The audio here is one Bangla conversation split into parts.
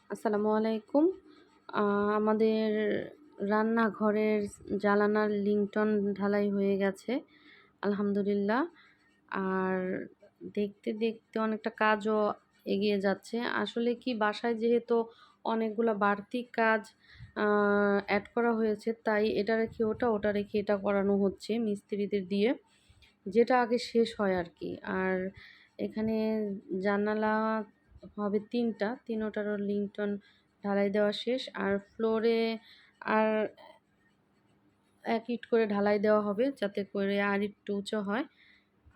আসসালামু আলাইকুম। আমাদের রান্নাঘরের জানালার লিন্টন ঢালাই হয়ে গেছে আলহামদুলিল্লাহ। আর দেখতে, দেখতে অনেকটা কাজও এগিয়ে যাচ্ছে। আসলে কি বাসায় যেহেতু অনেকগুলা বাড়তি কাজ এড করা হয়েছে, তাই এটা রেখে ওটা, ওটা রেখে এটা করানো হচ্ছে মিস্ত্রিদের দিয়ে। যেটা আগে শেষ হয় আরকি। আর এখানে জানালা হবে ৩ টা, ৩টারও লিন্টন ঢালাই দেওয়া শেষ। আর ফ্লোরে আর ১ ইট করে ঢালাই দেওয়া হবে যাতে করে আরেকটু উঁচু হয়।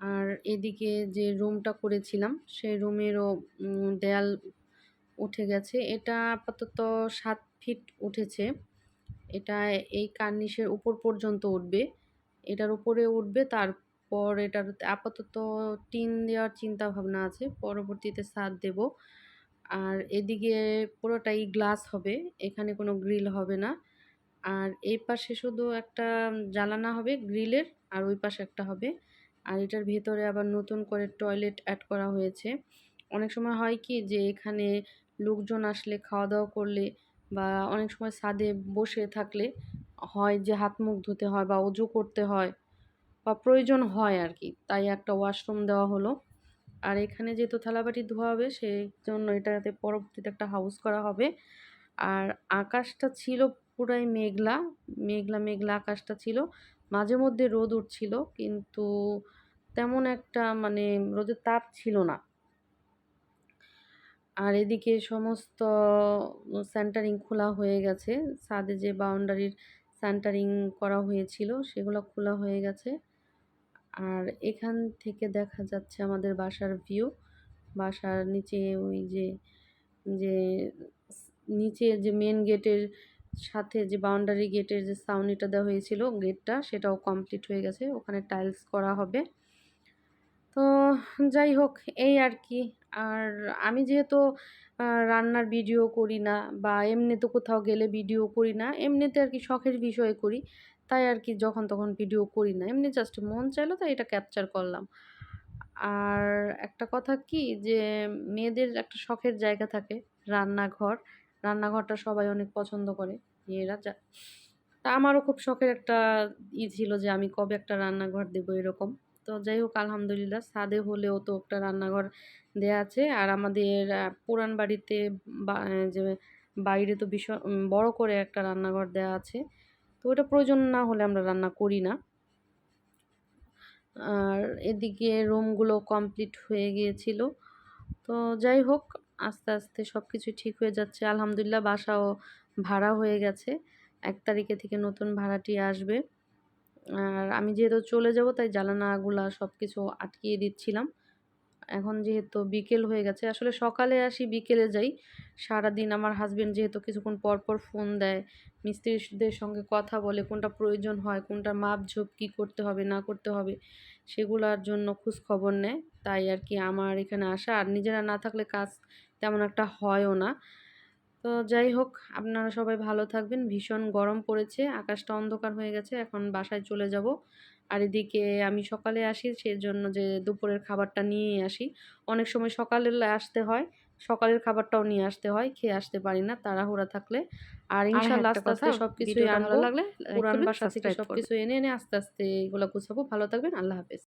আর এদিকে যে রুমটা করেছিলাম সেই রুমেরও দেয়াল উঠে গেছে। এটা আপাতত ৭ ফিট উঠেছে। এটা এই কার্নিশের উপর পর্যন্ত উঠবে। এটার উপরে উঠবে, তারপর এটার আপাতত টিন দেওয়ার চিন্তা ভাবনা আছে। পরবর্তীতে ছাদ দেব। আর এদিকে পুরোটাই গ্লাস হবে। এখানে কোনো গ্রিল হবে না। আর এই পাশে শুধু একটা জানালা হবে গ্রিলের, আর ওই পাশে একটা হবে। আর এটার ভেতরে আবার নতুন করে টয়লেট এড করা হয়েছে। অনেক সময় হয় কি যে এখানে লোকজন আসলে খাওয়া-দাওয়া করলে বা অনেক সময় ছাদে বসে থাকলে হয় যে হাত মুখ ধুতে হয় বা অজু করতে হয় বা প্রয়োজন হয় আরকি। তাই একটা ওয়াশরুম দেওয়া হলো। আর এখানে যেহেতু থালাবাটি ধোয়া হবে সেইজন্য এটাতে পরবর্তীতে একটা হাউস করা হবে। আর আকাশটা ছিল পুরাই মেঘলা, মেঘলা, মেঘলা আকাশটা ছিল। মাঝে মধ্যে রোদ উঠছিল কিন্তু তেমন একটা মানে রোদের তাপ ছিল না। আর এদিকে সমস্ত সেন্টারিং খোলা হয়ে গেছে। ছাদে যে বাউন্ডারির সেন্টারিং করা হয়েছিল সেগুলো খোলা হয়ে গেছে। আর এখান থেকে দেখা যাচ্ছে আমাদের বাসার ভিউ। বাসার নিচে ওই যে, যে নিচে যে মেইন গেটের সাথে যে বাউন্ডারি গেটের যে ছাউনিটা দেওয়া হয়েছিল গেটটা, সেটাও কমপ্লিট হয়ে গেছে। ওখানে টাইলস করা হবে। তো যাই হোক এই আরকি। আর আমি যেহেতু রান্নার ভিডিও করি না বা এমনিতে কোথাও গেলে ভিডিও করি না। এমনিতে আরকি শখের বিষয়ে করি। তাই আরকি যখন তখন ভিডিও করি না। এমনি জাস্ট মন চাইলো তাই এটা ক্যাপচার করলাম। আর একটা কথা কি যে মেয়েদের একটা শখের জায়গা থাকে রান্নাঘর। রান্নাঘরটা সবাই অনেক পছন্দ করে মেয়েরা তা আমারও খুব শখের একটা ছিল যে আমি কবে একটা রান্নাঘর দেবো এরকম। তো যাই হোক আলহামদুলিল্লাহ ছাদে হলেও তো একটা রান্নাঘর দেয়া আছে। আর আমাদের পুরান বাড়িতে যে বাইরে তো বড় করে একটা রান্নাঘর দেয়া আছে। তো ওটা প্রয়োজন না হলে আমরা রান্না করি না। আর এদিকে রুমগুলো কমপ্লিট হয়ে গিয়েছিল। তো যাই হোক আস্তে, আস্তে সবকিছু ঠিক হয়ে যাচ্ছে। আলহামদুলিল্লাহ বাসাও ভাড়া হয়ে গেছে। ১ তারিখে থেকে নতুন ভাড়াটিয়া আসবে। আর আমি যেহেতু চলে যাব তাই জানালাগুলা সবকিছু আটকিয়ে দিচ্ছিলাম। এখন যেহেতু বিকেল হয়ে গেছে, আসলে সকালে আসি বিকেলে যাই। সারাদিন আমার হাসব্যান্ড যেহেতু কিছুক্ষণ পর, পর ফোন দেয়, মিস্ত্রিদের সঙ্গে কথা বলে কোনটা প্রয়োজন হয়, কোনটার মাপঝোপ কী করতে হবে না করতে হবে সেগুলার জন্য খোঁজখবর নেয়। তাই আরকি আমার এখানে আসা। আর নিজেরা না থাকলে কাজ তেমন একটা হয়ও না। তো যাই হোক আপনারা সবাই ভালো থাকবেন। ভীষণ গরম পড়েছে। আকাশটা অন্ধকার হয়ে গেছে। এখন বাসায় চলে যাব। আর এদিকে আমি সকালে আসি সেজন্য যে দুপুরের খাবারটা নিয়েই আসি। অনেক সময় সকালে আসতে হয়। সকালের খাবারটাও নিয়ে আসতে হয়। খেয়ে আসতে পারি না তাড়াহুড়া থাকলে। আর আর হ্যাঁ, ইনশাআল্লাহ একটা আস্তে, কথা, আস্তে সবকিছুই ভিডিওটা ভালো আনবো। লাগলে লাইক পুরান করবেন, বাসা থেকে সাবস্ক্রাইব করবেন। সবকিছু এনে, এনে আস্তে, আস্তে এগুলা গুছাবো। ভালো থাকবেন। আল্লাহ হাফেজ।